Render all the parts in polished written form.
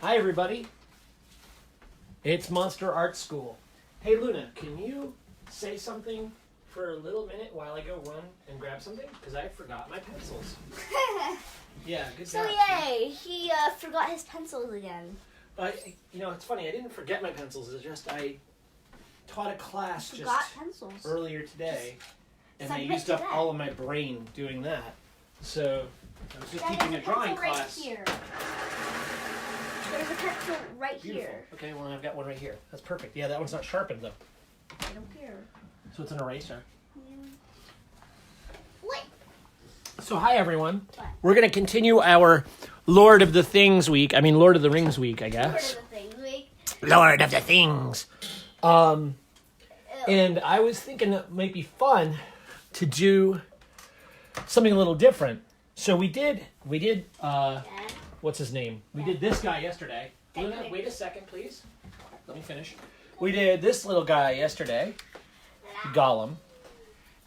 Hi, everybody. It's Monster Art School. Hey, Luna, can you say something for a little minute while I go run and grab something? Because I forgot my pencils. Yeah, good So job. yay, he forgot his pencils again. It's funny. I didn't forget my pencils. It's just I taught a class just pencils. earlier today, and I submit used up today. all of my brain doing that. So I was just There's teaching a drawing pencil class. Right here. There's a pencil right Beautiful. here. Okay, well, I've got one right here. That's perfect. Yeah, that one's not sharpened, though. I don't care. So it's an eraser. What? So hi, everyone. What? We're going to continue our Lord of the Things week. I mean, Lord of the Rings week, I Lord guess. of the Things week. Lord of the Things. And I was thinking it might be fun to do something a little different. So we did, what's his name? We did this guy yesterday. Luna, wait a second, please. Let me finish. We did this little guy yesterday, Gollum.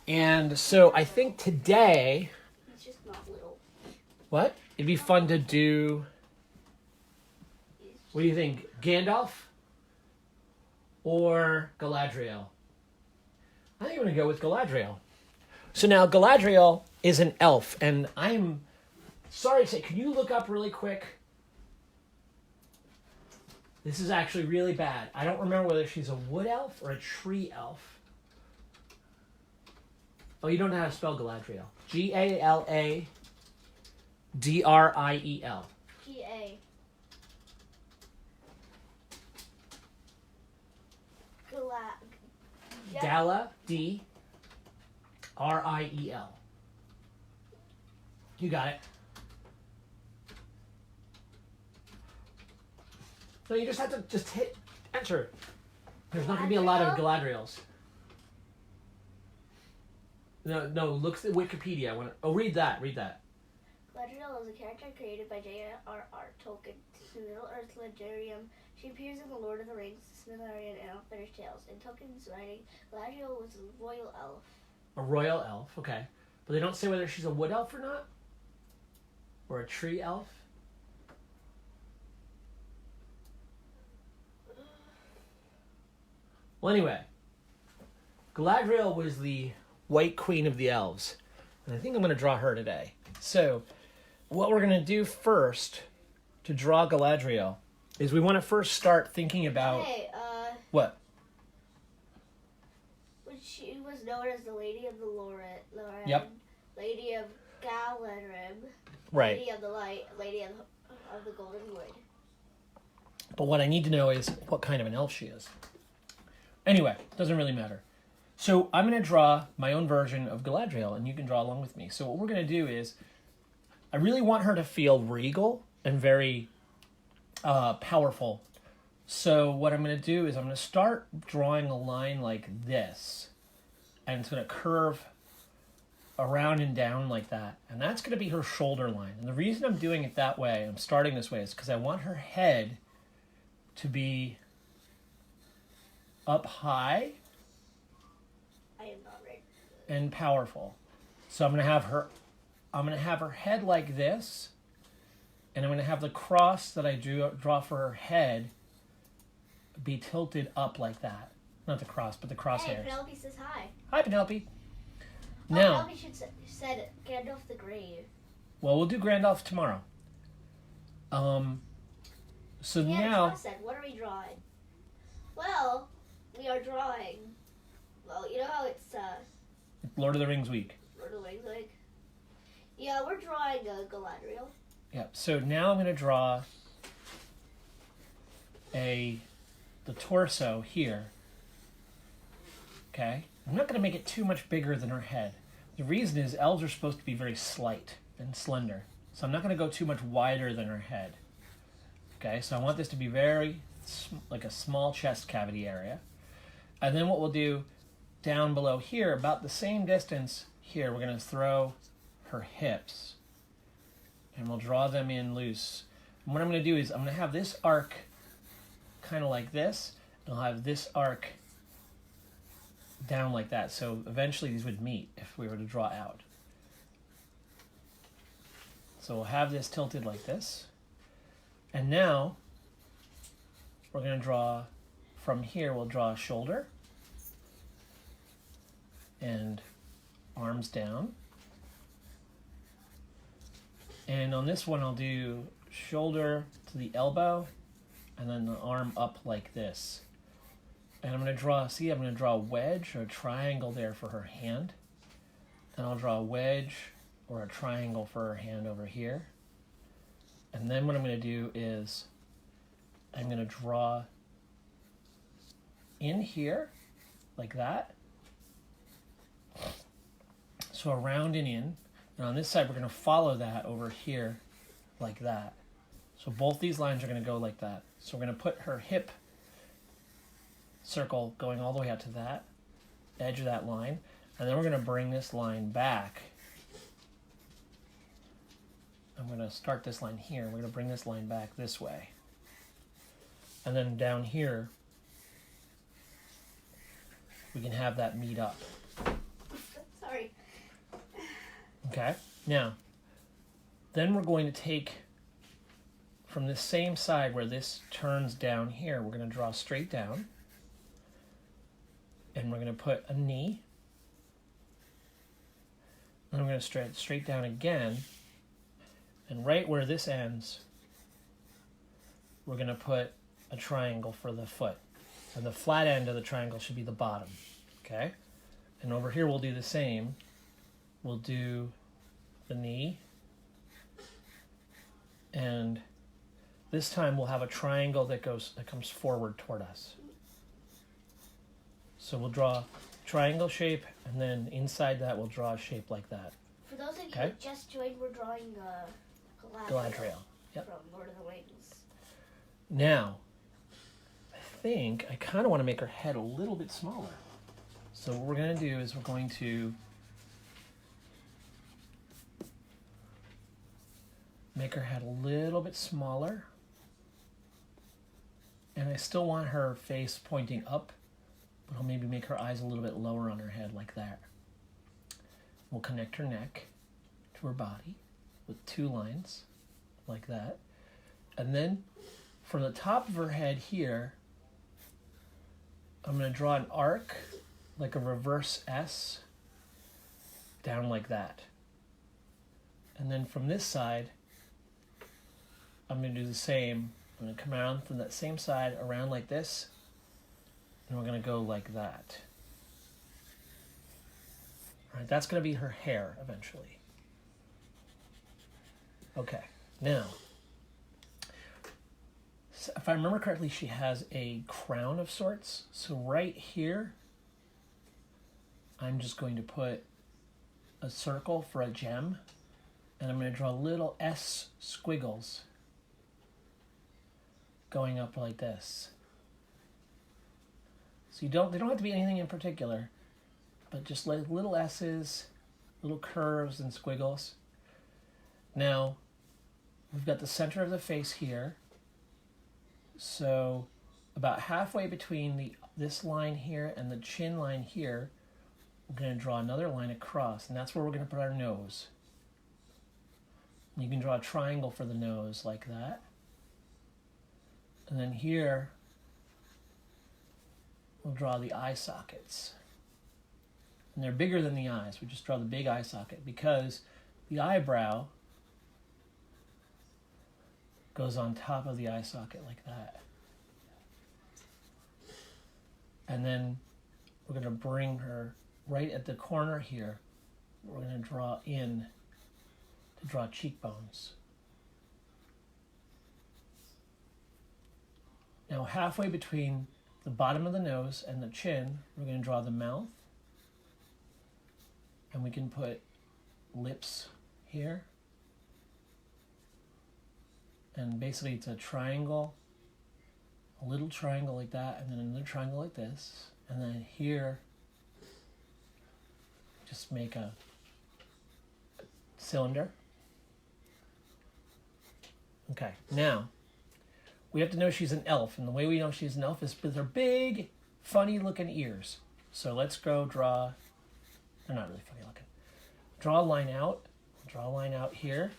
And so I think today, He's just not little. what? It'd be fun to do, what do you think, Gandalf or Galadriel? I think I'm going to go with Galadriel. So now Galadriel is an elf, and I'm sorry to say, can you look up really quick? This is actually really bad. I don't remember whether she's a wood elf or a tree elf. Oh, you don't know how to spell Galadriel. Galadriel. G-A. Gala, D-R-I-E-L. You got it. So you just have to just hit enter. There's not going to be a lot of Galadriels. No, look at Wikipedia. Read that. Galadriel is a character created by J.R.R. Tolkien in Middle-earth Legendarium. She appears in The Lord of the Rings, Silmarillion, and All Fairy Tales. In Tolkien's writing, Galadriel was a royal elf. A royal elf, okay. But they don't say whether she's a wood elf or not? Or a tree elf? Well, anyway, Galadriel was the White Queen of the Elves. And I think I'm going to draw her today. So, what we're going to do first to draw Galadriel is we want to first start thinking about... Hey, what? She was known as the Lady of the Loren. Yep. Lady of Galadriel. Right. Lady of the Light. Lady of the Golden Wood. But what I need to know is what kind of an elf she is. Anyway, doesn't really matter. So I'm going to draw my own version of Galadriel, and you can draw along with me. So what we're going to do is, I really want her to feel regal and very powerful. So what I'm going to do is I'm going to start drawing a line like this, and it's going to curve around and down like that. And that's going to be her shoulder line. And the reason I'm doing it that way, I'm starting this way, is because I want her head to be up high I am not ready. and powerful. So I'm going to have her head like this, and I'm going to have the cross that I draw for her head be tilted up like that. Not the cross, but the crosshairs. Hey, Penelope says hi. Hi, Penelope. Oh, Now, Penelope should said Gandalf the Grave. well, we'll do Gandalf tomorrow. So Yeah, now, Tara said, what are we drawing? Well, we are drawing. Well, you know how it's Lord of the Rings week. Lord of the Rings like. Yeah, we're drawing Galadriel. Yep. So now I'm going to draw the torso here. Okay. I'm not going to make it too much bigger than her head. The reason is elves are supposed to be very slight and slender. So I'm not going to go too much wider than her head. Okay. So I want this to be very like a small chest cavity area. And then what we'll do down below here, about the same distance here, we're going to throw her hips. And we'll draw them in loose. And what I'm going to do is I'm going to have this arc kind of like this, and I'll have this arc down like that. So eventually these would meet if we were to draw out. So we'll have this tilted like this. And now we're going to draw, from here we'll draw a shoulder and arms down. And on this one I'll do shoulder to the elbow and then the arm up like this. And I'm going to draw, see, I'm going to draw a wedge or a triangle there for her hand. And I'll draw a wedge or a triangle for her hand over here. And then what I'm going to do is I'm going to draw in here like that. So around and in. And on this side, we're going to follow that over here like that. So both these lines are going to go like that. So we're going to put her hip circle going all the way out to that edge of that line. And then we're going to bring this line back. I'm going to start this line here. We're going to bring this line back this way. And then down here, we can have that meet up. Sorry. Okay, now, then we're going to take from this same side where this turns down here, we're going to draw straight down. And we're going to put a knee. And I'm going to straight down again. And right where this ends, we're going to put a triangle for the foot. And the flat end of the triangle should be the bottom. Okay? And over here we'll do the same. We'll do the knee. And this time we'll have a triangle that comes forward toward us. So we'll draw triangle shape, and then inside that we'll draw a shape like that. For those of you who just joined, we're drawing Galadriel. Yep. From Lord of the Rings. Now, I think I kind of want to make her head a little bit smaller. So what we're going to do is we're going to make her head a little bit smaller. And I still want her face pointing up, but I'll maybe make her eyes a little bit lower on her head like that. We'll connect her neck to her body with two lines like that. And then from the top of her head here, I'm going to draw an arc, like a reverse S, down like that. And then from this side, I'm going to do the same. I'm going to come around from that same side, around like this, and we're going to go like that. All right, that's going to be her hair eventually. Okay, now, so if I remember correctly, she has a crown of sorts. So right here, I'm just going to put a circle for a gem, and I'm going to draw little S squiggles going up like this. So they don't have to be anything in particular, but just like little S's, little curves and squiggles. Now, we've got the center of the face here. So about halfway between this line here and the chin line here, we're going to draw another line across, and that's where we're going to put our nose. You can draw a triangle for the nose like that. And then here, we'll draw the eye sockets. And they're bigger than the eyes. We just draw the big eye socket because the eyebrow goes on top of the eye socket like that. And then we're going to bring her right at the corner here. We're going to draw in to draw cheekbones. Now halfway between the bottom of the nose and the chin, we're going to draw the mouth. And we can put lips here. And basically it's a triangle, a little triangle like that, and then another triangle like this. And then here, just make a cylinder. Okay, now, we have to know she's an elf, and the way we know she's an elf is with her big, funny-looking ears. So let's go draw, they're not really funny-looking. Draw a line out here,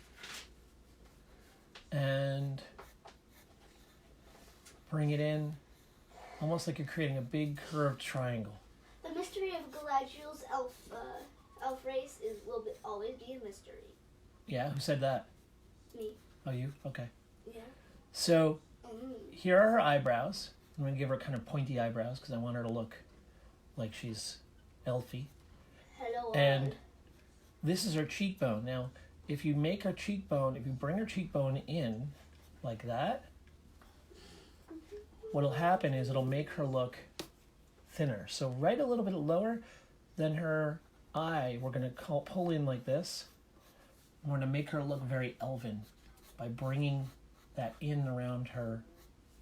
and bring it in, almost like you're creating a big curved triangle. The mystery of Galadriel's elf race will always be a mystery. Yeah, who said that? Me. Oh, you? Okay. Yeah. So, here are her eyebrows. I'm going to give her kind of pointy eyebrows because I want her to look like she's elfy. Hello. And this is her cheekbone. Now, if you bring her cheekbone in like that, what'll happen is it'll make her look thinner. So right a little bit lower than her eye, we're going to pull in like this. We're going to make her look very elven by bringing that in around her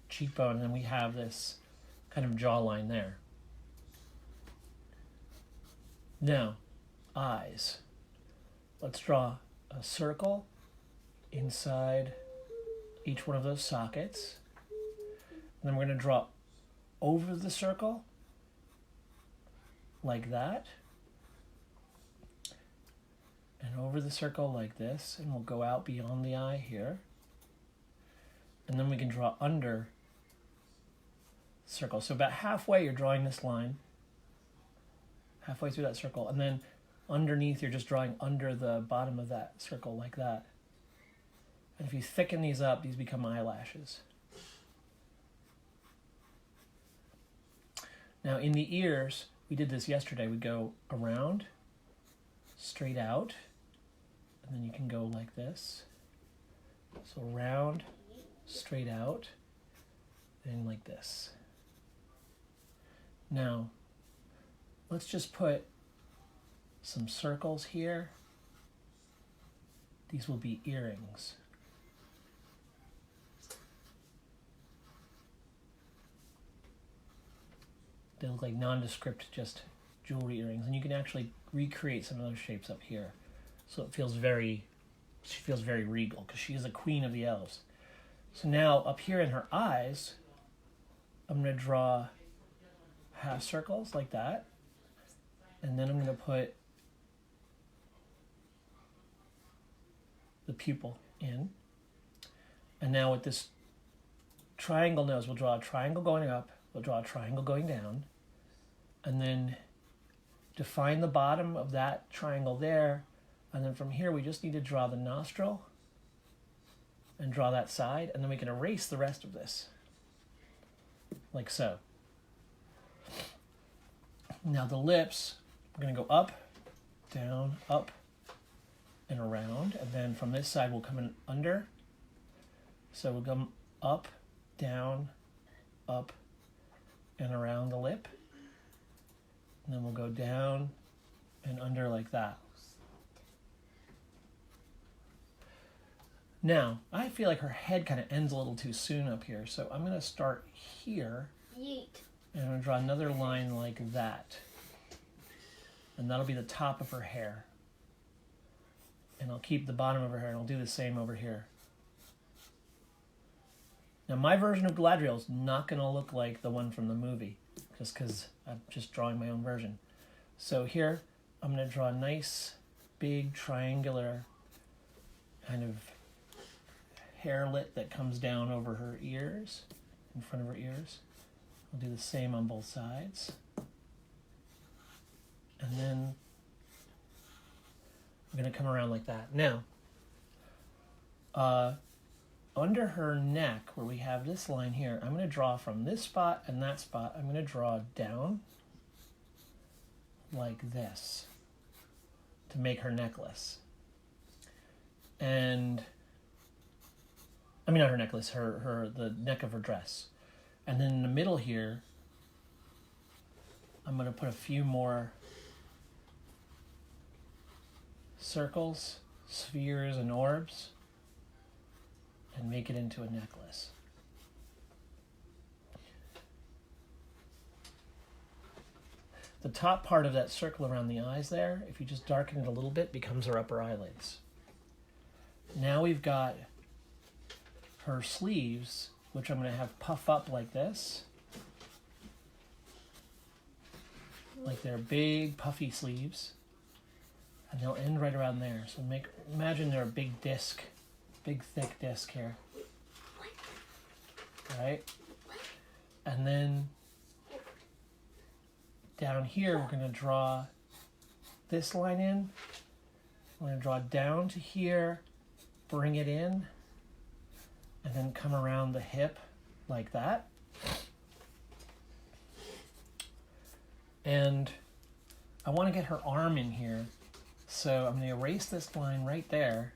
cheekbone, and we have this kind of jawline there. Now, eyes. Let's draw a circle inside each one of those sockets. And then we're going to draw over the circle like that. And over the circle like this, and we'll go out beyond the eye here. And then we can draw under the circle. So about halfway you're drawing this line, halfway through that circle, and then underneath you're just drawing under the bottom of that circle like that. And if you thicken these up, these become eyelashes. Now in the ears, we did this yesterday. We go around, straight out, and then you can go like this. So round, straight out, and like this. Now, let's just put some circles here. These will be earrings. They look like nondescript, just jewelry earrings, and you can actually recreate some of those shapes up here. So it feels she feels very regal because she is a queen of the elves. So now up here in her eyes, I'm going to draw half circles like that, and then I'm going to put the pupil in. And now with this triangle nose, we'll draw a triangle going up, we'll draw a triangle going down, and then define the bottom of that triangle there. And then from here, we just need to draw the nostril and draw that side, and then we can erase the rest of this, like so. Now the lips, we're going to go up, down, up, and around, and then from this side we'll come in under. So we'll come up, down, up, and around the lip. And then we'll go down and under like that. Now, I feel like her head kind of ends a little too soon up here, so I'm going to start here. Yeet. And I'm going to draw another line like that. And that'll be the top of her hair. And I'll keep the bottom of her hair, and I'll do the same over here. Now, my version of Galadriel is not going to look like the one from the movie, just because I'm just drawing my own version. So here, I'm going to draw a nice, big, triangular kind of hairlet that comes down over her ears, in front of her ears. I'll do the same on both sides. And then I'm going to come around like that. Now, under her neck, where we have this line here, I'm going to draw from this spot and that spot, I'm going to draw down like this to make her necklace. And I mean, not her necklace, the neck of her dress. And then in the middle here, I'm going to put a few more circles, spheres, and orbs, and make it into a necklace. The top part of that circle around the eyes there, if you just darken it a little bit, becomes her upper eyelids. Now we've got her sleeves, which I'm going to have puff up like this. Like they're big, puffy sleeves. And they'll end right around there. So imagine they're a big disc, big thick disc here. Right? And then down here, we're going to draw this line in. We're going to draw down to here, bring it in, and then come around the hip like that. And I want to get her arm in here. So I'm going to erase this line right there.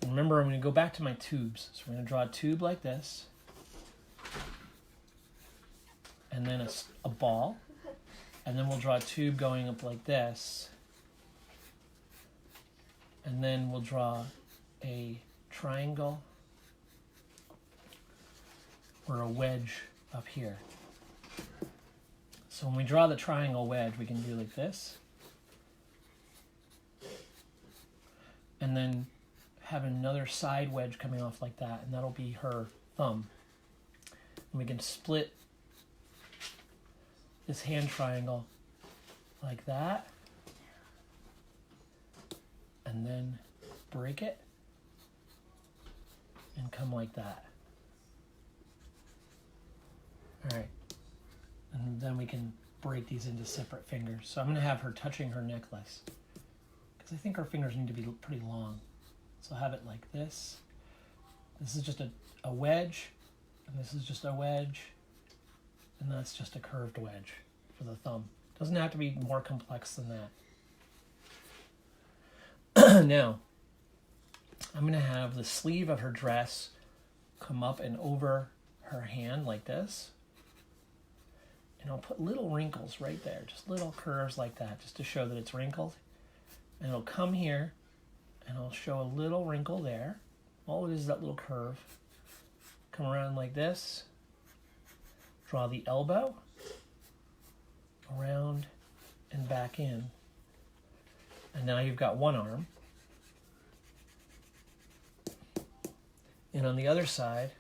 And remember, I'm going to go back to my tubes. So we're going to draw a tube like this. And then a ball. And then we'll draw a tube going up like this. And then we'll draw a triangle or a wedge up here. So when we draw the triangle wedge, we can do like this. And then have another side wedge coming off like that, and that'll be her thumb. And we can split this hand triangle like that, and then break it and come like that. All right, and then we can break these into separate fingers. So I'm going to have her touching her necklace because I think her fingers need to be pretty long. So I'll have it like this. This is just a wedge, and this is just a wedge, and that's just a curved wedge for the thumb. Doesn't have to be more complex than that. Now, I'm going to have the sleeve of her dress come up and over her hand like this. And I'll put little wrinkles right there, just little curves like that, just to show that it's wrinkled. And it'll come here, and I'll show a little wrinkle there. All it is that little curve. Come around like this. Draw the elbow. Around and back in. And now you've got one arm. And on the other side,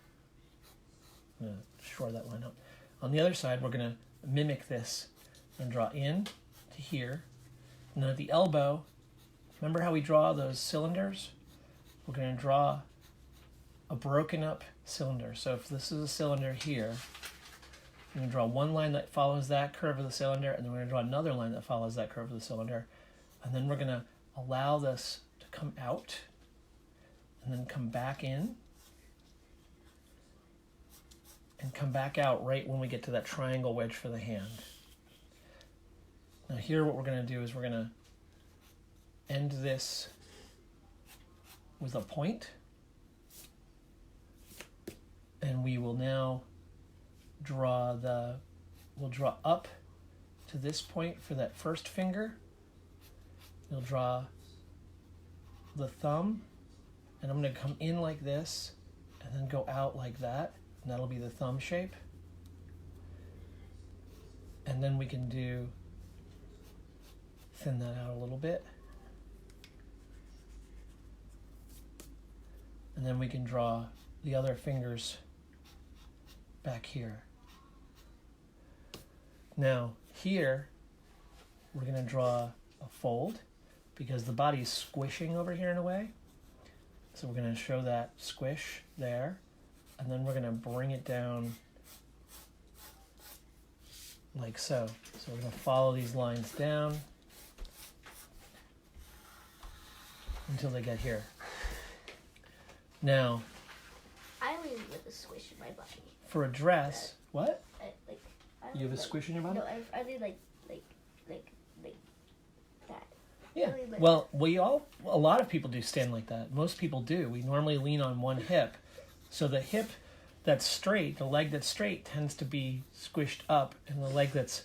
I'm going to shore that line up. On the other side, we're going to mimic this and draw in to here. And then at the elbow, remember how we draw those cylinders? We're going to draw a broken up cylinder. So if this is a cylinder here, we're going to draw one line that follows that curve of the cylinder, and then we're going to draw another line that follows that curve of the cylinder. And then we're going to allow this to come out and then come back in and come back out right when we get to that triangle wedge for the hand. Now here what we're going to do is we're going to end this with a point, and we will now we'll draw up to this point for that first finger. You'll draw the thumb, and I'm going to come in like this and then go out like that, and that'll be the thumb shape. And then we can thin that out a little bit. And then we can draw the other fingers back here. Now, here, we're going to draw a fold because the body's squishing over here in a way. So we're going to show that squish there, and then we're going to bring it down like so. So we're going to follow these lines down until they get here. Now, I always with a squish in my body. For a dress, what? You have a like, squish in your body? No, I mean like that. Yeah. Really like Well, a lot of people do stand like that. Most people do. We normally lean on one hip. So the hip that's straight, the leg that's straight tends to be squished up, and the leg that's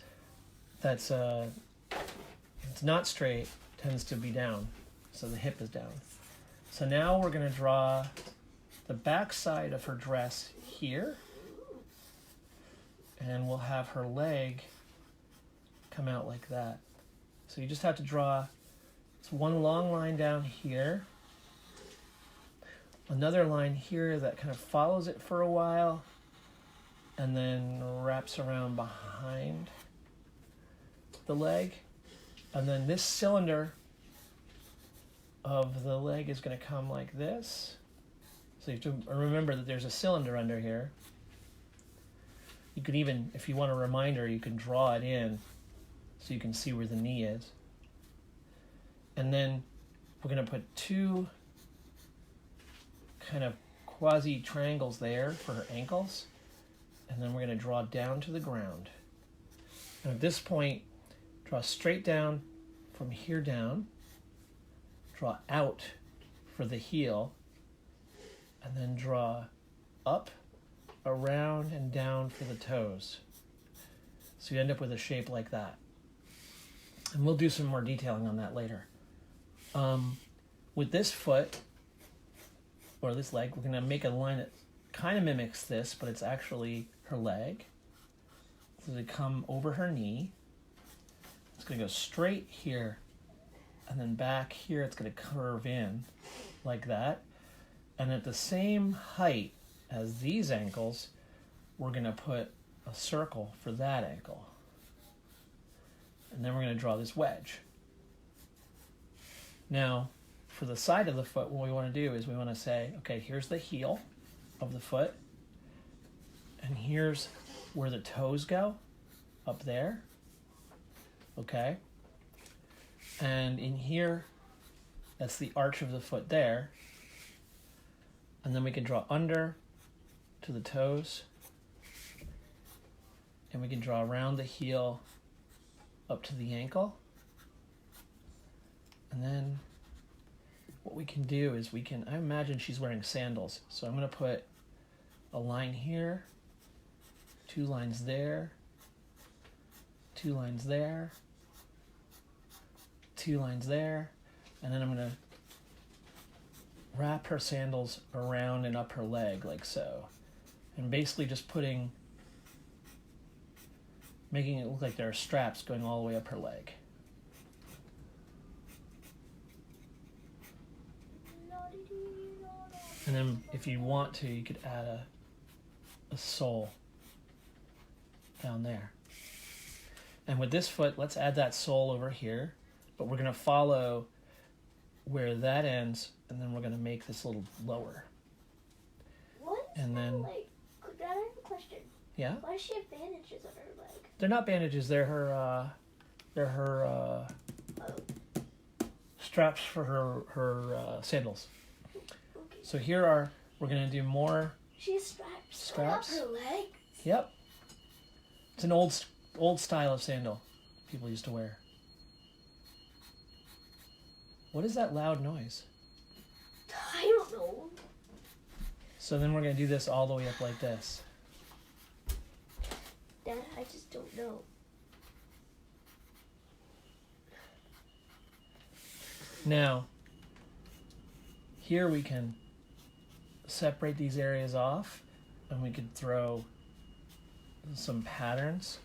not straight tends to be down. So the hip is down. So now we're going to draw the back side of her dress here, and we'll have her leg come out like that. So you just have to draw one long line down here, another line here that kind of follows it for a while, and then wraps around behind the leg. And then this cylinder of the leg is going to come like this. So you have to remember that there's a cylinder under here. You can even, if you want a reminder, you can draw it in so you can see where the knee is. And then we're going to put two kind of quasi triangles there for her ankles. And then we're going to draw down to the ground. And at this point, draw straight down from here down. Draw out for the heel. And then draw up, around, and down for the toes. So you end up with a shape like that. And we'll do some more detailing on that later. With this foot, or this leg, we're going to make a line that kind of mimics this, but it's actually her leg. So they come over her knee. It's going to go straight here, and then back here it's going to curve in like that. And at the same height as these ankles, we're going to put a circle for that ankle. And then we're going to draw this wedge. Now, for the side of the foot, what we want to do is we want to say, okay, here's the heel of the foot, and here's where the toes go, up there, okay? And in here, that's the arch of the foot there, and then we can draw under to the toes, and we can draw around the heel up to the ankle. And then what we can do is I imagine she's wearing sandals. So I'm going to put a line here, 2 lines there, 2 lines there, 2 lines there, and then I'm going to wrap her sandals around and up her leg like so. And basically just making it look like there are straps going all the way up her leg. And then if you want to, you could add a sole down there. And with this foot, let's add that sole over here. But we're going to follow where that ends, and then we're going to make this a little lower. What? And then, I have a question. Yeah? Why does she have bandages on her leg? They're not bandages. They're her straps for her sandals. Okay. So here we're going to do more. She has straps on her leg? Yep. It's an old style of sandal people used to wear. What is that loud noise? I don't know. So then we're going to do this all the way up like this. Dad, I just don't know. Now, here we can separate these areas off, and we could throw some patterns.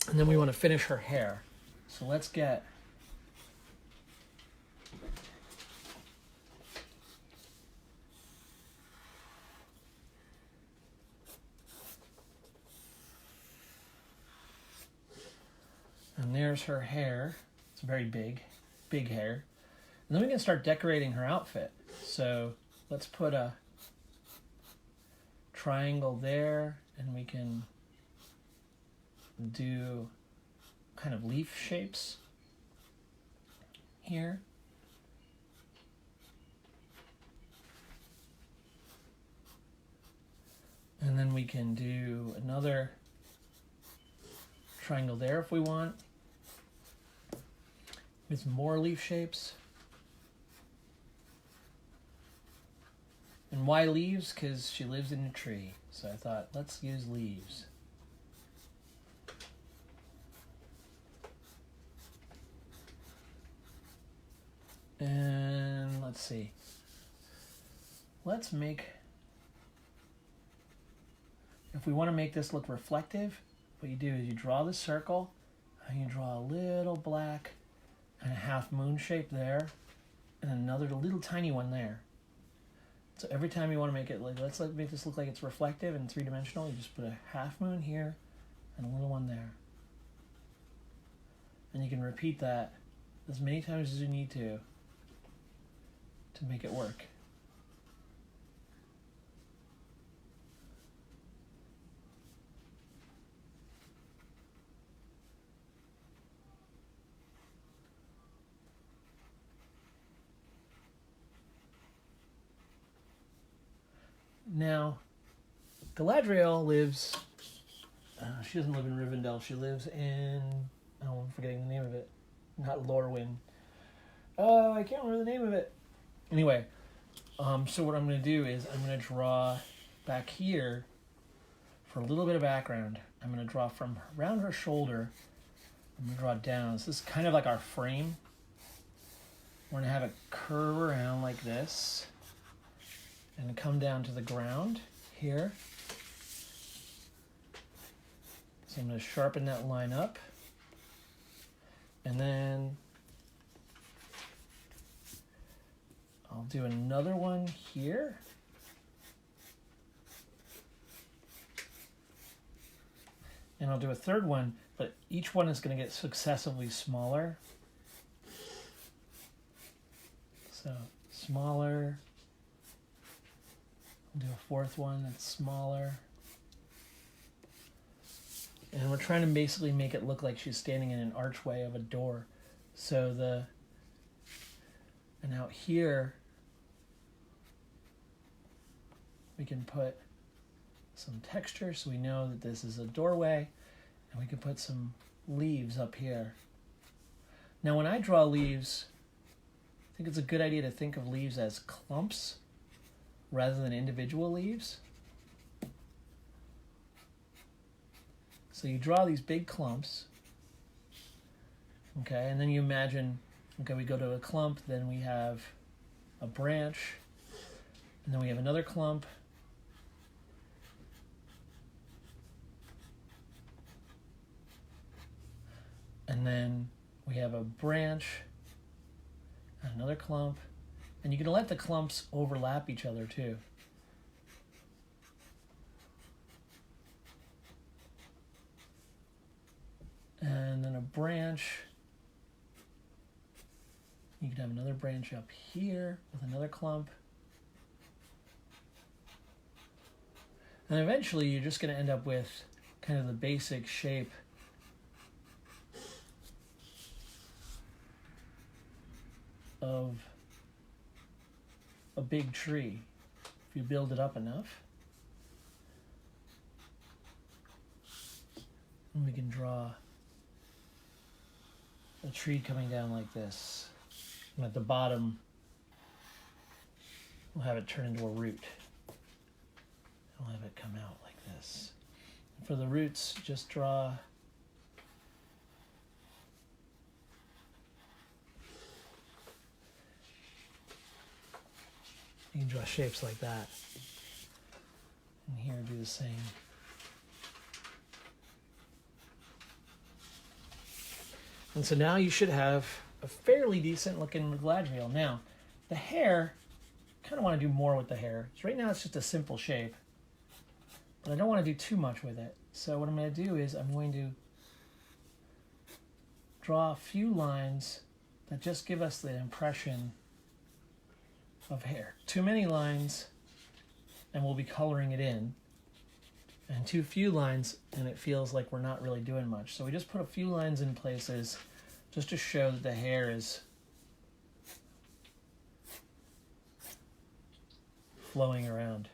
And then we want to finish her hair. So let's get and there's her hair. It's very big hair. And then we can start decorating her outfit. So let's put a triangle there, and we can do kind of leaf shapes here. And then we can do another triangle there if we want, with more leaf shapes. And why leaves? Because she lives in a tree. So I thought, let's use leaves. And let's see. Let's make, if we want to make this look reflective, what you do is you draw the circle, and you draw a little black and a half moon shape there, and another little tiny one there. So every time you want to make it, like, let's make this look like it's reflective and 3-dimensional, you just put a half moon here and a little one there. And you can repeat that as many times as you need to make it work. Now, Galadriel lives... she doesn't live in Rivendell. She lives in... Oh, I'm forgetting the name of it. Not Lorwyn. Oh, I can't remember the name of it. Anyway, so what I'm going to do is I'm going to draw back here for a little bit of background. I'm going to draw from around her shoulder. I'm going to draw down. So this is kind of like our frame. We're going to have it curve around like this and come down to the ground here. So I'm going to sharpen that line up. And then I'll do another one here. And I'll do a third one, but each one is going to get successively smaller. So smaller. I'll do a fourth one that's smaller. And we're trying to basically make it look like she's standing in an archway of a door. So and out here, we can put some texture so we know that this is a doorway, and we can put some leaves up here. Now when I draw leaves, I think it's a good idea to think of leaves as clumps rather than individual leaves. So you draw these big clumps, okay, and then you imagine, okay, we go to a clump, then we have a branch, and then we have another clump, and then we have a branch, and another clump, and you can let the clumps overlap each other too. And then a branch. You could have another branch up here with another clump. And eventually you're just going to end up with kind of the basic shape of a big tree if you build it up enough. And we can draw a tree coming down like this. And at the bottom, we'll have it turn into a root. We'll have it come out like this. And for the roots, just draw you can draw shapes like that. And here do the same. And so now you should have a fairly decent looking Galadriel. Now, the hair, I kind of want to do more with the hair. So right now it's just a simple shape, but I don't want to do too much with it. So what I'm going to do is I'm going to draw a few lines that just give us the impression of hair. Too many lines and we'll be coloring it in, and too few lines and it feels like we're not really doing much. So we just put a few lines in places just to show that the hair is flowing around.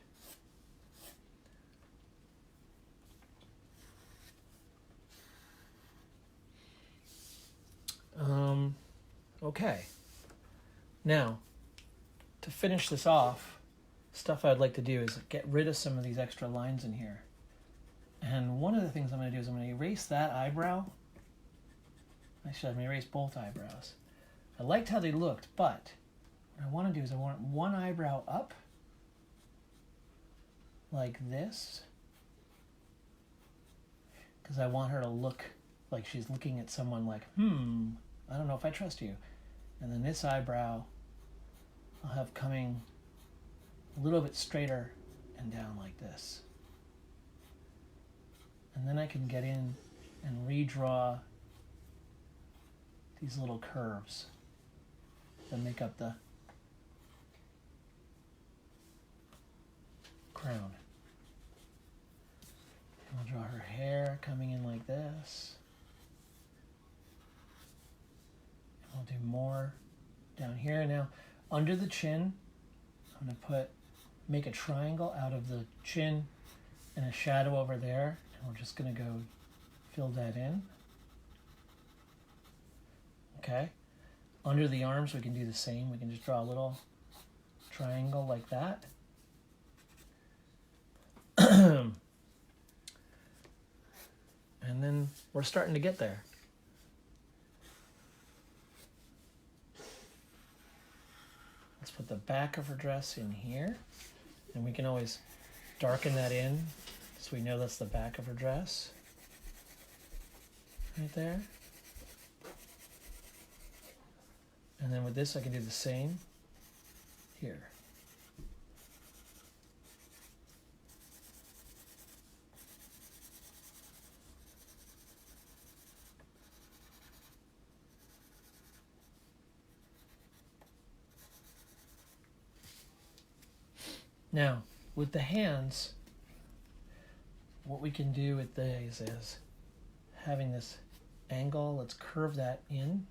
Okay. Now, to finish this off, stuff I'd like to do is get rid of some of these extra lines in here. And one of the things I'm going to do is I'm going to erase that eyebrow. Actually, I'm going to erase both eyebrows. I liked how they looked, but what I want to do is I want one eyebrow up, like this, because I want her to look like she's looking at someone like, I don't know if I trust you. And then this eyebrow I'll have coming a little bit straighter and down like this. And then I can get in and redraw these little curves that make up the crown. And I'll draw her hair coming in like this. And I'll do more down here. Now, under the chin, I'm going to put make a triangle out of the chin and a shadow over there. And we're just going to go fill that in. Okay. Under the arms, we can do the same. We can just draw a little triangle like that. And then we're starting to get there. Let's put the back of her dress in here. And we can always darken that in so we know that's the back of her dress. Right there. And then with this, I can do the same here. Now, with the hands, what we can do with these is having this angle, let's curve that in.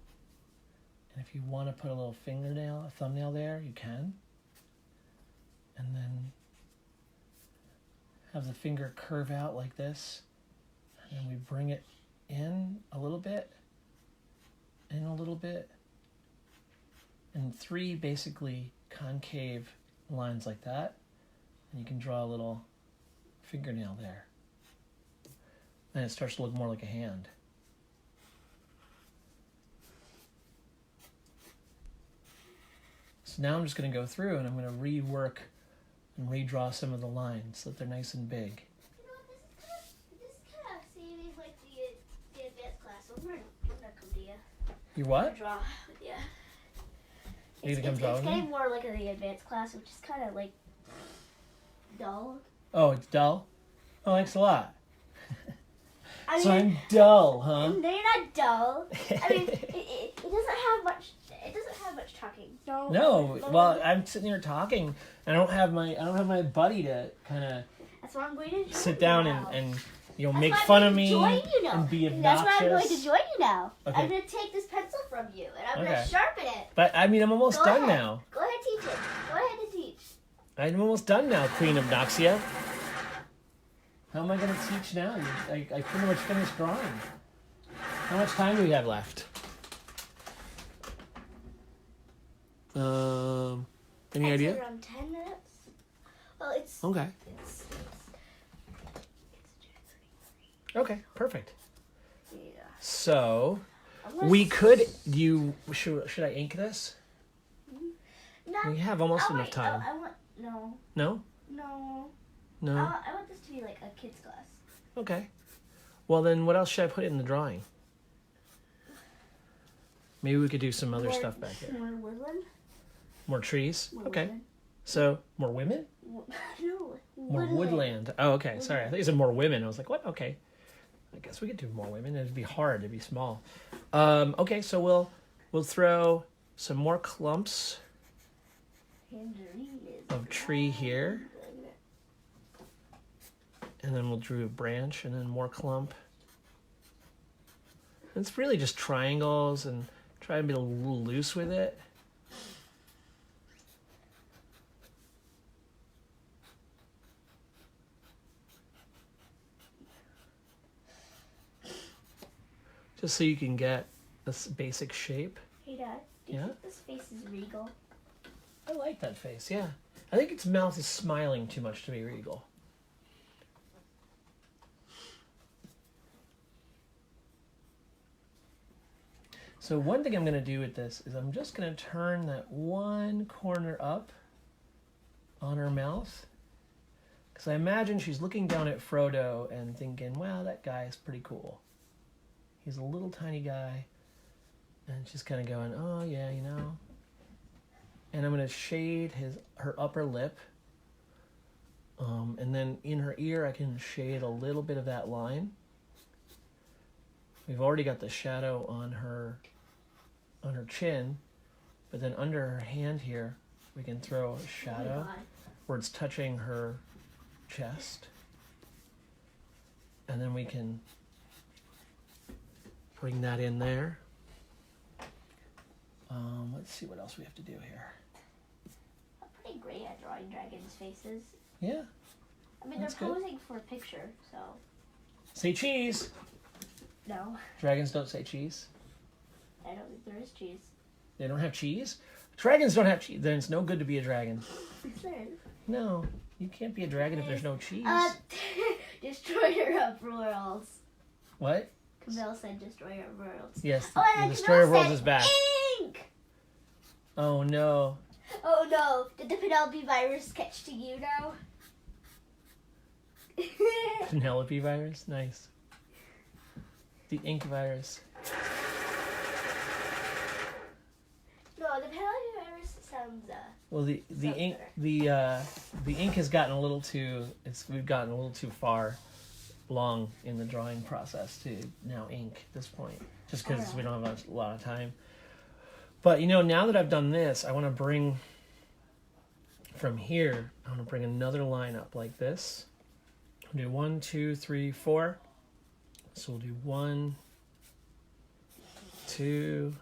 And if you want to put a little fingernail, a thumbnail there, you can. And then have the finger curve out like this. And then we bring it in a little bit, in a little bit. And 3 basically concave lines like that. And you can draw a little fingernail there. And it starts to look more like a hand. So now I'm just going to go through and I'm going to rework and redraw some of the lines so that they're nice and big. You know what, this is kind of seeming like the advanced class. So I'm gonna come to you. You what? Draw with you. You gonna come draw with It's me? getting more like the advanced class, which is kind of like dull. Oh, it's dull? Oh, thanks a lot. I mean, So I'm dull, huh? no, you're not dull. I mean, it doesn't have much. It doesn't have much talking. No, well, I'm sitting here talking. I don't have my buddy to kind of That's what I'm going to do. sit down now. and you know That's make why I'm fun going of to me join you now. and be That's why I'm going to obnoxious. join you now. Okay. I'm going to take this pencil from you and I'm going Okay. to sharpen it. But I mean, I'm almost Go done ahead. now. Go ahead, teach it. Go ahead and teach. I'm almost done now, Queen of Noxia. How am I going to teach now? I pretty much finished drawing. How much time do we have left? Any I'd idea? say around 10 minutes. Well, it's... Okay. It's Okay, perfect. yeah. So, I'm gonna we s- could, should I ink this? No. We have almost Oh, enough wait, time. I want... No. No? No. No? I want this to be like a kid's class. Okay. Well, then what else should I put in the drawing? Maybe we could do some other More- stuff back here. More woodland. More trees? More Okay. woodland. So, more women? No. More woodland. Oh, okay. Sorry. I thought you said more women. I was like, what? Okay. I guess we could do more women. It'd be hard. It'd be small. Okay, so we'll throw some more clumps of tree here. And then we'll draw a branch and then more clump. It's really just triangles and try and be a little loose with it. Just so you can get this basic shape. Hey, Dad. Do you Yeah? think this face is regal? I like that face, yeah. I think its mouth is smiling too much to be regal. So one thing I'm going to do with this is I'm just going to turn that one corner up on her mouth. Because I imagine she's looking down at Frodo and thinking, wow, that guy is pretty cool. He's a little tiny guy. And she's kind of going, oh, yeah, you know. And I'm going to shade her upper lip. And then in her ear, I can shade a little bit of that line. We've already got the shadow on her chin, but then under her hand here, we can throw a shadow where it's touching her chest. And then we can bring that in there. Let's see what else we have to do here. I'm pretty great at drawing drawing dragons' faces. Yeah. I mean, That's they're good. posing for a picture, so Say cheese. no, Dragons don't say cheese. I don't think there is cheese. They don't have cheese? Dragons don't have cheese. Then it's no good to be a dragon. Is there? No. You can't be a dragon if there's no cheese. Destroyer of worlds. What? Camille said destroyer of worlds. Yes, Oh, the and Destroyer of Camille Worlds said is back. ink! Oh no. Oh no, did the Penelope virus catch to you now? Penelope virus? Nice. The ink virus. No, the Penelope virus sounds Well, the Sounds ink better. the ink has gotten a little too we've gotten a little too far along in the drawing process to now ink at this point, just because Alright. we don't have a lot of time. But you know, now that I've done this, I want to bring from here. I want to bring another line up like this. We'll do 1, 2, 3, 4. So we'll do 1, 2,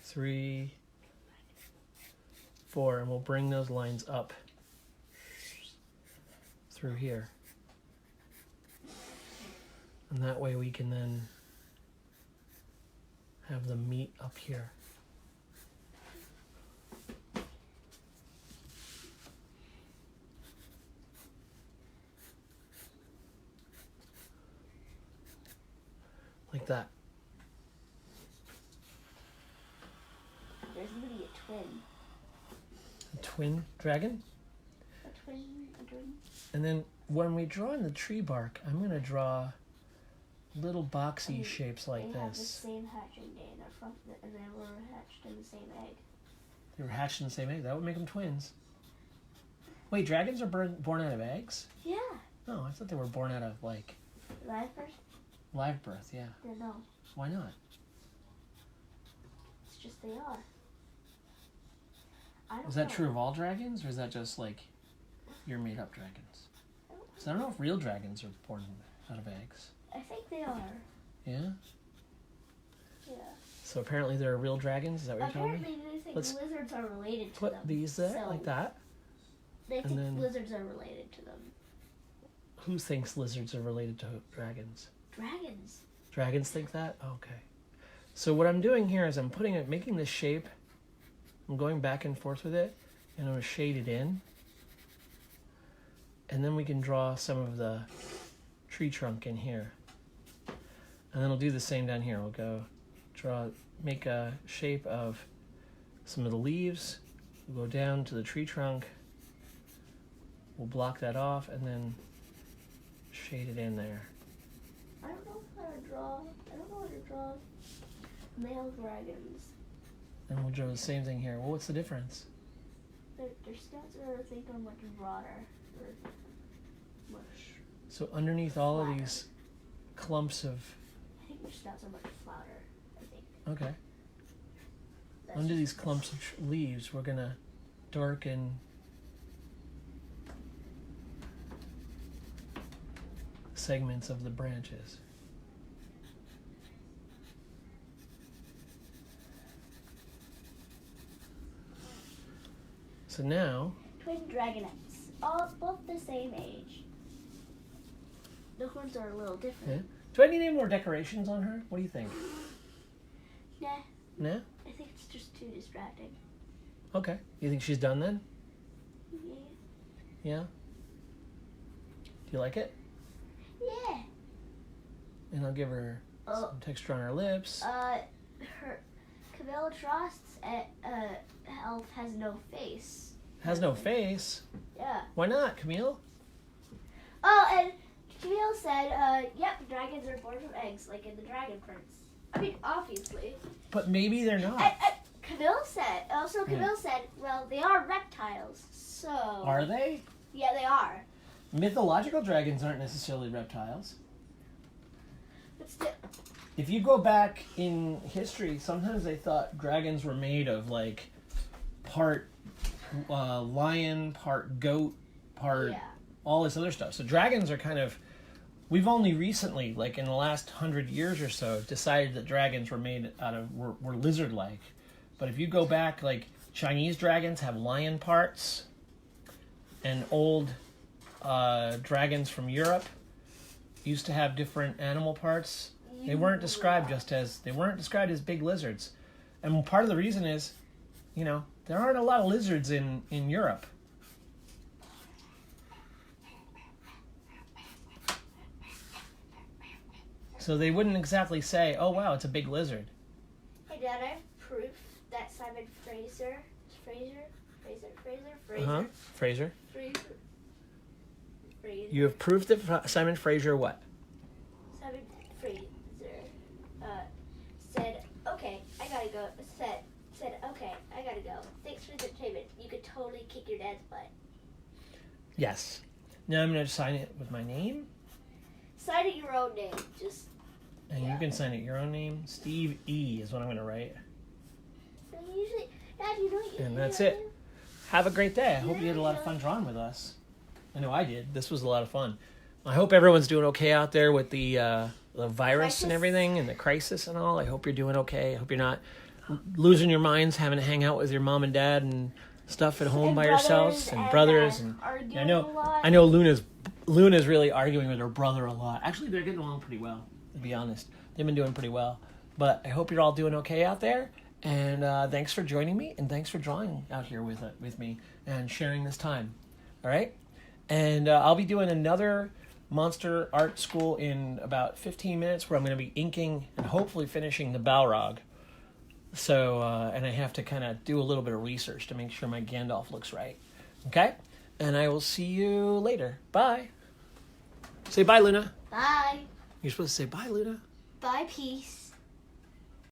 3, 4, and we'll bring those lines up through here. And that way we can then have them meet up here. Like that. there's gonna be a twin. A twin dragon. A twin. And then when we draw in the tree bark, I'm going to draw little boxy shapes like They have the this. same hatching day, and they were hatched in the same egg. They were hatched in the same egg. That would make them twins. Wait, dragons are born out of eggs? Yeah. No, I thought they were born out of, like, Live birth? live birth, yeah. No. Why not? It's just they are. I don't Is that know. true of all dragons, or is that just, like, your made-up dragons? Because I don't know if real dragons are born out of eggs. I think they are. Yeah? Yeah. So apparently there are real dragons? Is that what you're telling me? Apparently they think Let's lizards are related to Put them. these there, So like that. They think then- lizards are related to them. Who thinks lizards are related to dragons? Dragons. Dragons think that? Okay. So what I'm doing here is I'm making this shape. I'm going back and forth with it, and I'm going to shade it in. And then we can draw some of the tree trunk in here. And then we'll do the same down here. We'll make a shape of some of the leaves. We'll go down to the tree trunk. We'll block that off and then shade it in there. I don't know how to draw. I don't know how to draw male dragons. And we'll draw the same thing here. Well, what's the difference? Their snouts are, I think, are much broader. Or much. So underneath all of Flatter. these clumps of... I think their snouts are much flatter. I think. Okay. That's Under just- these clumps of leaves, we're going to darken segments of the branches. So now, Twin dragonettes, both the same age. The horns are a little different. do I need any more decorations on her? What do you think? Nah, Nah? I think it's just too distracting. Okay. You think she's done then? Yeah. Yeah? Do you like it? Yeah. And I'll give her Oh. some texture on her lips. Her Camilla Trost's elf has no face. Has no face. Yeah. Why not, Camille? Oh, and Camille said, yep, dragons are born from eggs, like in the Dragon Prince. I mean, obviously. But maybe they're not. Camille said, well, they are reptiles, so... Are they? Yeah, they are. Mythological dragons aren't necessarily reptiles. But still, If you go back in history, sometimes they thought dragons were made of, like, part lion, part goat, part yeah. all this other stuff. So dragons are kind of... We've only recently, like in the last 100 years or so, decided that dragons were made out of... were lizard-like. But if you go back, like, Chinese dragons have lion parts. and old dragons from Europe used to have different animal parts. They weren't described as big lizards. And part of the reason is, there aren't a lot of lizards in Europe. So they wouldn't exactly say, "Oh wow, it's a big lizard." Hey Dad, I have proof that Simon Fraser. Fraser. You have proof that Simon Fraser what? Simon Fraser said, "Okay, I gotta go." Said, "Okay, I gotta go. Thanks for the entertainment. You could totally kick your dad's butt." Yes. Now I'm going to sign it with my name. Sign it your own name. And you can sign it your own name. Steve E. is what I'm going to write. Usually, Dad, and that's it. Have a great day. I hope you had a lot of fun drawing with us. I know I did. This was a lot of fun. I hope everyone's doing okay out there with the virus and everything and the crisis and all. I hope you're doing okay. I hope you're not losing your minds having to hang out with your mom and dad and stuff at home by yourselves and brothers. And I know Luna's really arguing with her brother a lot. Actually, they're getting along pretty well, to be honest. They've been doing pretty well. But I hope you're all doing okay out there. And thanks for joining me, and thanks for drawing out here with me and sharing this time. All right? And I'll be doing another Monster Art School in about 15 minutes where I'm going to be inking and hopefully finishing the Balrog. So, and I have to kind of do a little bit of research to make sure my Gandalf looks right. Okay? And I will see you later. Bye. Say bye, Luna. Bye. You're supposed to say bye, Luna. Bye, peace.